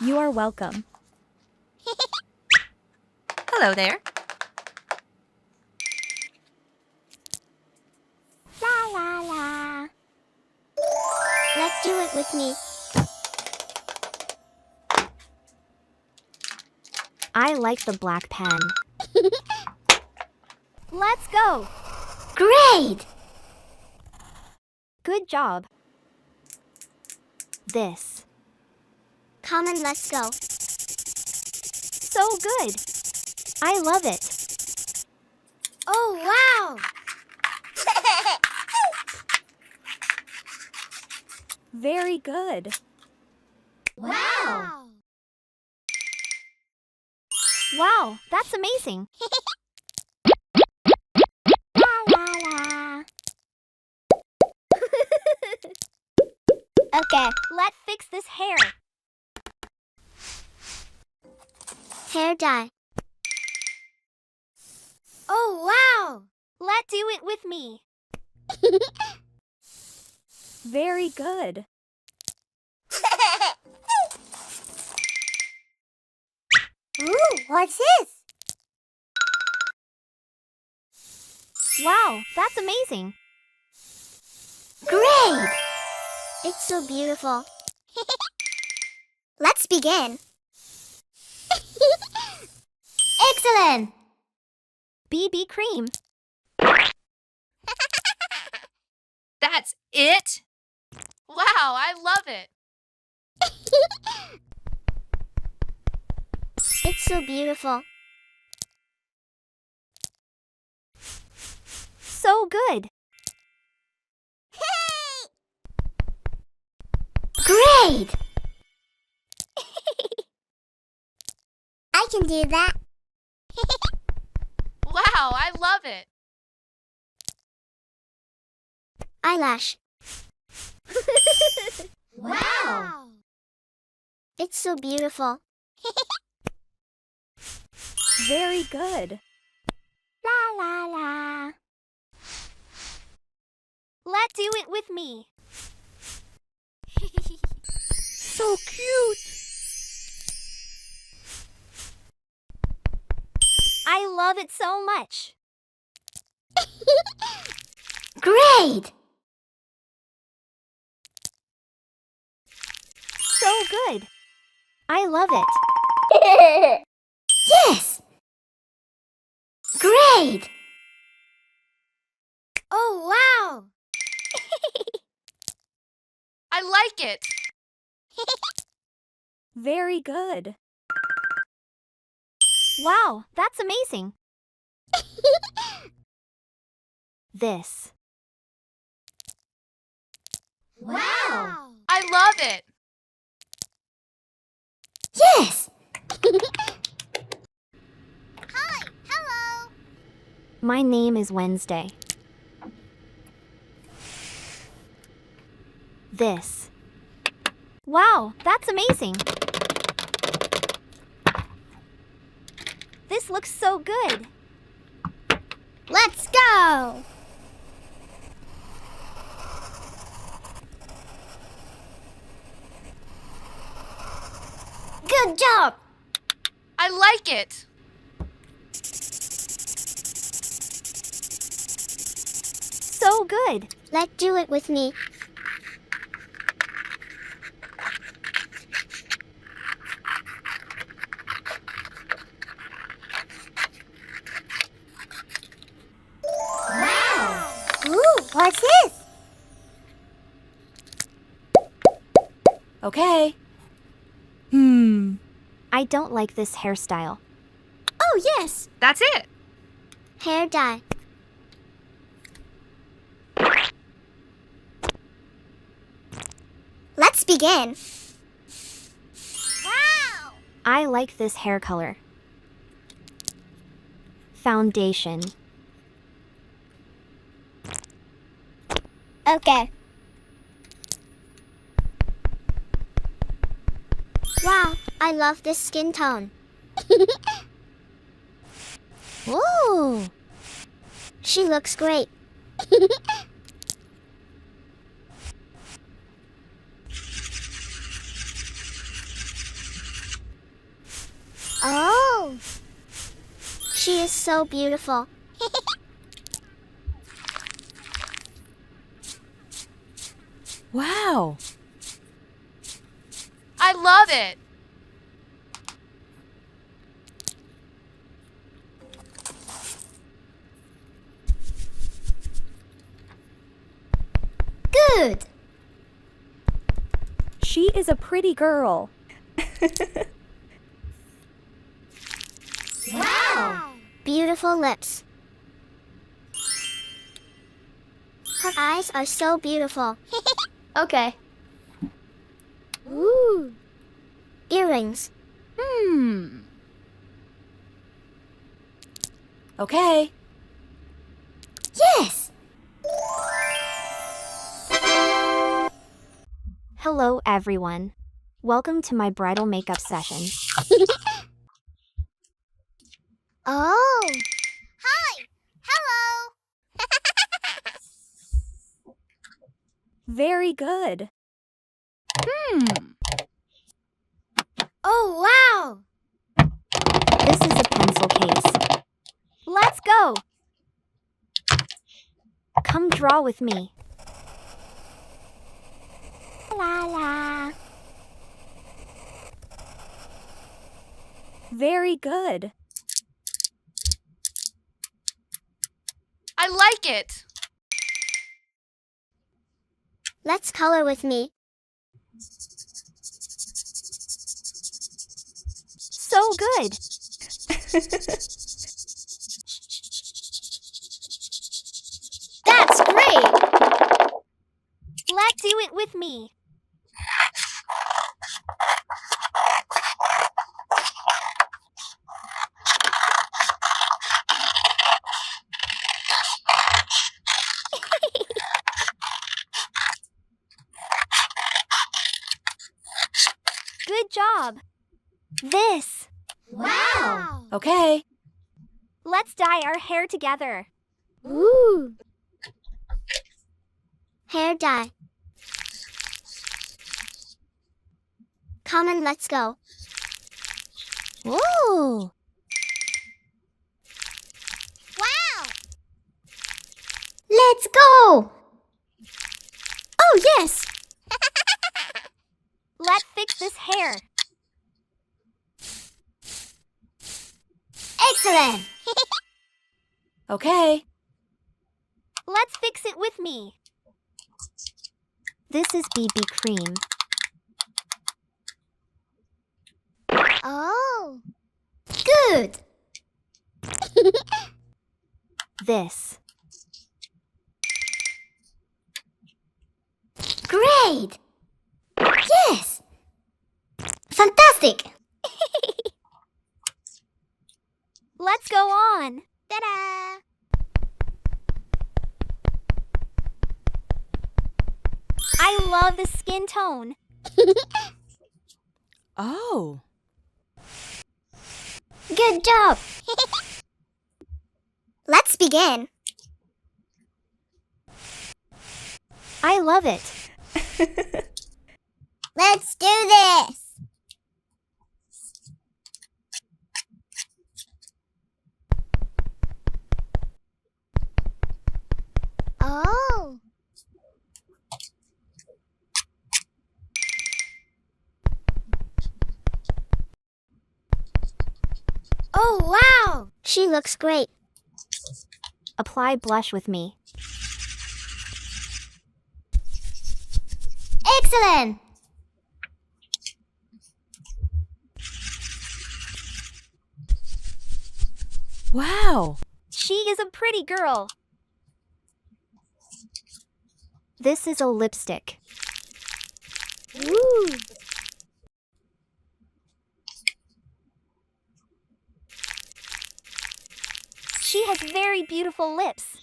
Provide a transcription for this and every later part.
You are welcome. Hello there. La la la. Let's do it with me. I like the black pen. Let's go. Great! Good job. This. Come and let's go. So good. I love it. Oh, wow! Very good. Wow! Wow, that's amazing. La la la. Okay, Let's fix this hair. hair dye. Oh, wow! Let's do it with me. Very good. Ooh, what's this? Wow, that's amazing. Great! It's so beautiful. Let's begin. Excellent! BB cream. That's it? Wow, I love it. It's so beautiful. So good. Great! I can do that. Wow, I love it. Eyelash. Wow! It's so beautiful. Very good. La la la. Let's do it with me. So cute. I love it so much. Great! So good. I love it. Yes! Great! Oh, wow! I like it. Very good. Wow, that's amazing. This. Wow! I love it. Yes! Hi! Hello! My name is Wednesday. This. Wow, that's amazing. This looks so good. Let's go! Good job! I like it. So good. Let's do it with me. Wow! Ooh, what's this? Okay. I don't like this hairstyle. Oh, yes! That's it. Hair dye. Let's begin. Wow! I like this hair color. Foundation. Okay. Wow, I love this skin tone. Ooh! She looks great. She is so beautiful. Wow. I love it. Good. She is a pretty girl. Wow. Beautiful lips. Her eyes are so beautiful. Okay. Ooh. Earrings. Okay. Yes. Hello, everyone. Welcome to my bridal makeup session. Oh. Hi. Hello. Very good. Oh, wow. This is a pencil case. Let's go! Come draw with me. La la. Very good. I like it. Let's color with me. So good! That's great. Let's do it with me. Good job. This. Wow. Okay. Let's dye our hair together. Ooh. Hair dye. Come and let's go. Ooh. Wow. Let's go. Oh, yes. Let's fix this hair. Excellent. Okay. Let's fix it with me. This is BB cream. Oh. Good. This. Great. Yes. Fantastic. Let's go on. Ta-da. I love the skin tone. Oh. Good job. Let's begin. I love it. Let's do this. Oh. Oh, wow. She looks great. Apply blush with me. Excellent. Wow. She is a pretty girl. This is a lipstick. Ooh. She has very beautiful lips.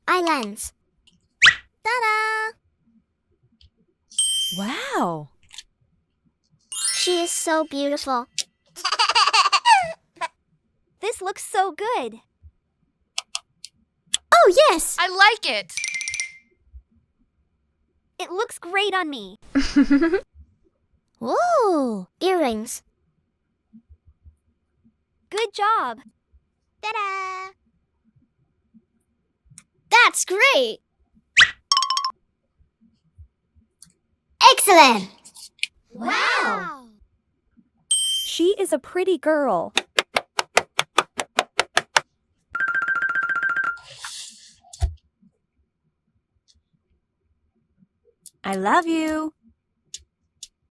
Eyelens. Ta-da! Wow. She is so beautiful. This looks so good. Oh, yes. I like it. It looks great on me. Ooh. Earrings. Good job. Ta-da! That's great! Excellent! Wow! She is a pretty girl. I love you.